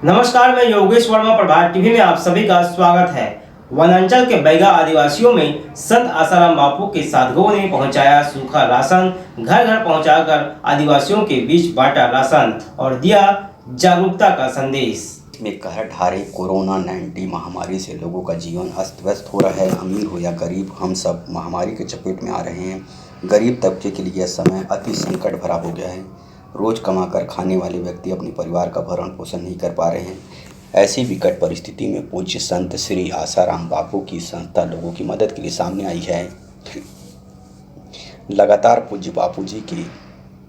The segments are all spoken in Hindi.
नमस्कार, मैं योगेश वर्मा प्रभात टीवी में आप सभी का स्वागत है। वनांचल के बैगा आदिवासियों में संत आसाराम बापू के साधकों ने पहुंचाया सूखा राशन, घर घर पहुंचाकर आदिवासियों के बीच बांटा राशन और दिया जागरूकता का संदेश। में कहर ढारे कोरोना 19 महामारी से लोगों का जीवन अस्त व्यस्त हो रहा है। अमीर हो या गरीब, हम सब महामारी के चपेट में आ रहे हैं। गरीब तबके के लिए यह समय अति संकट भरा हो गया है। रोज कमाकर खाने वाले व्यक्ति अपने परिवार का भरण पोषण नहीं कर पा रहे हैं। ऐसी विकट परिस्थिति में पूज्य संत श्री आसाराम बापू की संस्था लोगों की मदद के लिए सामने आई है। लगातार पूज्य बापू जी की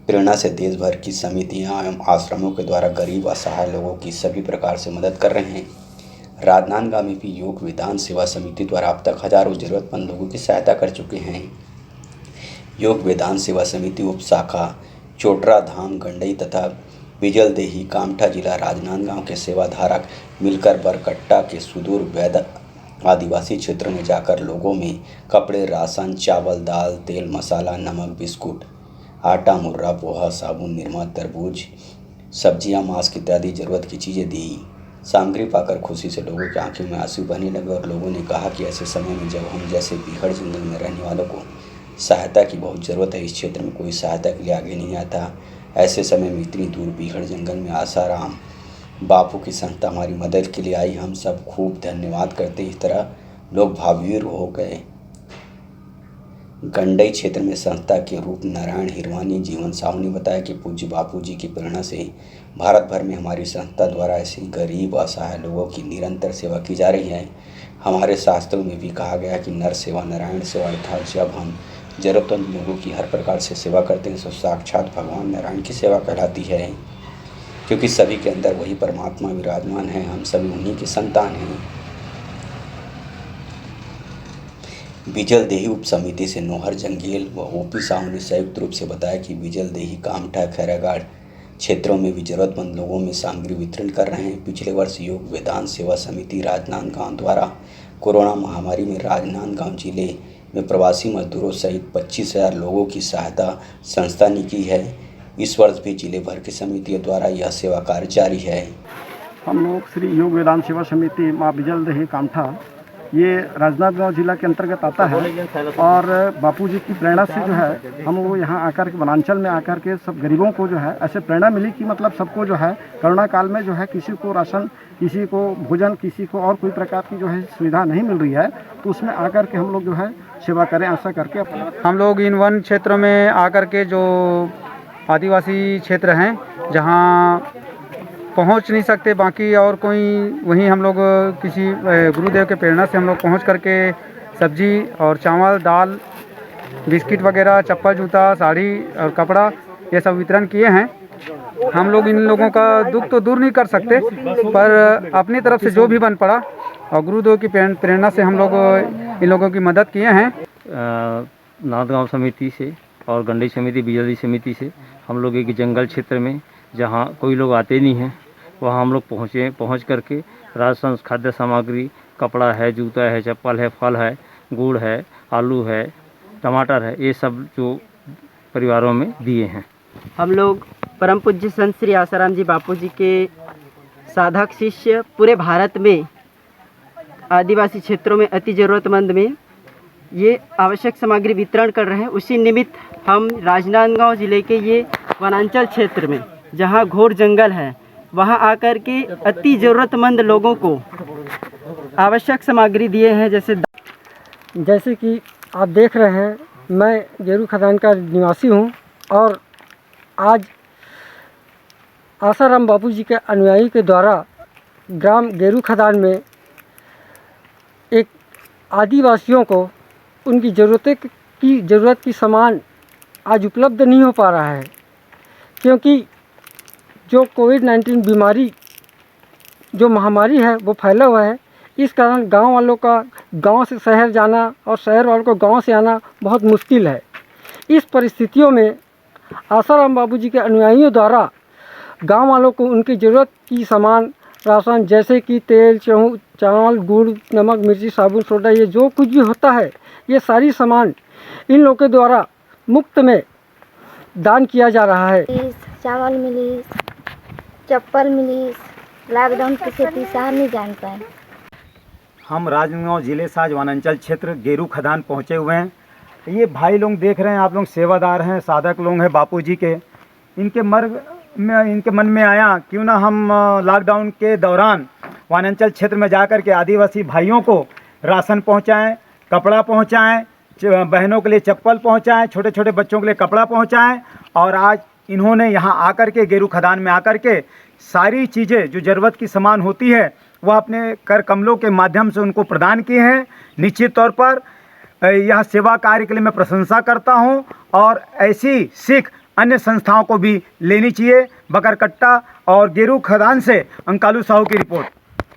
प्रेरणा से देश भर की समितियां एवं आश्रमों के द्वारा गरीब असहाय लोगों की सभी प्रकार से मदद कर रहे हैं। राजनांदगांव में भी योग वेदांत सेवा समिति द्वारा अब तक हजारों जरूरतमंद लोगों की सहायता कर चुके हैं। योग वेदांत सेवा समिति उप शाखा चोटरा धाम गंडई तथा बिजलदेही कामठा जिला राजनांदगांव के सेवाधारक मिलकर बरकट्टा के सुदूर वैद आदिवासी क्षेत्र में जाकर लोगों में कपड़े, राशन, चावल, दाल, तेल, मसाला, नमक, बिस्कुट, आटा, मुर्रा, पोहा, साबुन, निरमा, तरबूज, सब्जियां, मास्क इत्यादि जरूरत की चीज़ें दी। सामग्री पाकर खुशी से लोगों की आंखों में आंसू बहने लगे और लोगों ने कहा कि ऐसे समय में जब हम जैसे बीहड़ जंगल में रहने वालों को सहायता की बहुत ज़रूरत है, इस क्षेत्र में कोई सहायता के लिए आगे नहीं आता। ऐसे समय में इतनी दूर बीहड़ जंगल में आसाराम बापू की संस्था हमारी मदद के लिए आई। हम सब खूब धन्यवाद करते। इस तरह लोग भाववीर हो गए। गंडई क्षेत्र में संस्था के रूप नारायण हिरवानी जीवन साहू ने बताया कि पूज्य बापू जी की प्रेरणा से भारत भर में हमारी संस्था द्वारा ऐसे गरीब असहाय लोगों की निरंतर सेवा की जा रही है। हमारे शास्त्रों में भी कहा गया कि नर सेवा नारायण सेवा, अर्थात जब हम जरूरतमंद लोगों की हर प्रकार से सेवा करते हैं तो साक्षात भगवान नारायण की सेवा कहलाती है, क्योंकि सभी के अंदर वही परमात्मा विराजमान है। हम सभी उन्हीं के संतान हैं। बिजलदेही उप समिति से नोहर जंगेल व ओपी साहू ने संयुक्त रूप से बताया कि बिजलदेही कामठा खैरागढ़ क्षेत्रों में भी जरूरतमंद लोगों में सामग्री वितरण कर रहे हैं। पिछले वर्ष योग वेदांत सेवा समिति राजनांदगांव द्वारा कोरोना महामारी में राजनांदगांव जिले में प्रवासी मजदूरों सहित 25,000 लोगों की सहायता संस्था ने की है। इस वर्ष भी जिले भर की समितियों द्वारा यह सेवा कार्य जारी है। हम लोग श्री योग वेदांत सेवा समिति माँ बिजलदेही कामठा, ये राजनांदगांव जिला के अंतर्गत आता है और बापू जी की प्रेरणा से जो है हम वो यहाँ आकर के वनांचल में आकर के सब गरीबों को जो है ऐसे प्रेरणा मिली कि मतलब सबको जो है कोरोना काल में जो है किसी को राशन, किसी को भोजन, किसी को और कोई प्रकार की जो है सुविधा नहीं मिल रही है, तो उसमें आकर के हम लोग जो है सेवा करें ऐसा करके हम लोग इन वन क्षेत्रों में आकर के जो आदिवासी क्षेत्र हैं जहाँ पहुंच नहीं सकते बाकी और कोई, वहीं हम लोग किसी गुरुदेव के प्रेरणा से हम लोग पहुंच करके सब्जी और चावल, दाल, बिस्किट वगैरह, चप्पल, जूता, साड़ी और कपड़ा ये सब वितरण किए हैं। हम लोग इन लोगों का दुख तो दूर नहीं कर सकते, पर अपनी तरफ से जो भी बन पड़ा और गुरुदेव की प्रेरणा से हम लोग इन लोगों की मदद किए हैं। नांदगांव समिति से और गंडई समिति, बिजली समिति से हम लोग एक जंगल क्षेत्र में जहां कोई लोग आते नहीं हैं वहां हम लोग पहुंच करके राशन, खाद्य सामग्री, कपड़ा है, जूता है, चप्पल है, फल है, गुड़ है, आलू है, टमाटर है, ये सब जो परिवारों में दिए हैं। हम लोग परम पूज्य संत श्री आसाराम जी बापू जी के साधक शिष्य पूरे भारत में आदिवासी क्षेत्रों में अति ज़रूरतमंद में ये आवश्यक सामग्री वितरण कर रहे हैं। उसी निमित्त हम राजनांदगांव जिले के ये वनांचल क्षेत्र में जहाँ घोर जंगल है वहाँ आकर के अति ज़रूरतमंद लोगों को आवश्यक सामग्री दिए हैं। जैसे कि आप देख रहे हैं, मैं गेरू खदान का निवासी हूँ और आज आसाराम बापू जी के अनुयायी के द्वारा ग्राम गेरू खदान में एक आदिवासियों को उनकी ज़रूरत की सामान आज उपलब्ध नहीं हो पा रहा है, क्योंकि जो कोविड-19 बीमारी जो महामारी है वो फैला हुआ है। इस कारण गांव वालों का गांव से शहर जाना और शहर वालों को गांव से आना बहुत मुश्किल है। इस परिस्थितियों में आसाराम बापू जी के अनुयायियों द्वारा गांव वालों को उनकी ज़रूरत की सामान राशन जैसे कि तेल, चावल, गुड़, नमक, मिर्ची, साबुन, सोडा, ये जो कुछ भी होता है ये सारी सामान इन लोगों के द्वारा मुफ्त में दान किया जा रहा है। चावल मिली, चप्पल मिली, लॉकडाउन की स्थिति से हम नहीं जान पाए। हम राजनांदगांव जिले से आज वनांचल क्षेत्र गेरू खदान पहुँचे हुए हैं। ये भाई लोग देख रहे हैं, आप लोग सेवादार हैं, साधक लोग हैं बापूजी के। इनके मन में आया क्यों ना हम लॉकडाउन के दौरान वनांचल क्षेत्र में जाकर के आदिवासी भाइयों को राशन पहुंचाएं, कपड़ा पहुंचाएं, बहनों के लिए चप्पल पहुंचाएं, छोटे छोटे बच्चों के लिए कपड़ा पहुंचाएं। और आज इन्होंने यहाँ आकर के गेरू खदान में आकर के सारी चीज़ें जो ज़रूरत की सामान होती है वह अपने कर कमलों के माध्यम से उनको प्रदान किए हैं। निश्चित तौर पर यह सेवा कार्य के लिए मैं प्रशंसा करता हूं और ऐसी सीख अन्य संस्थाओं को भी लेनी चाहिए। बकरकट्टा और गेरू खदान से अंकालू साहू की रिपोर्ट।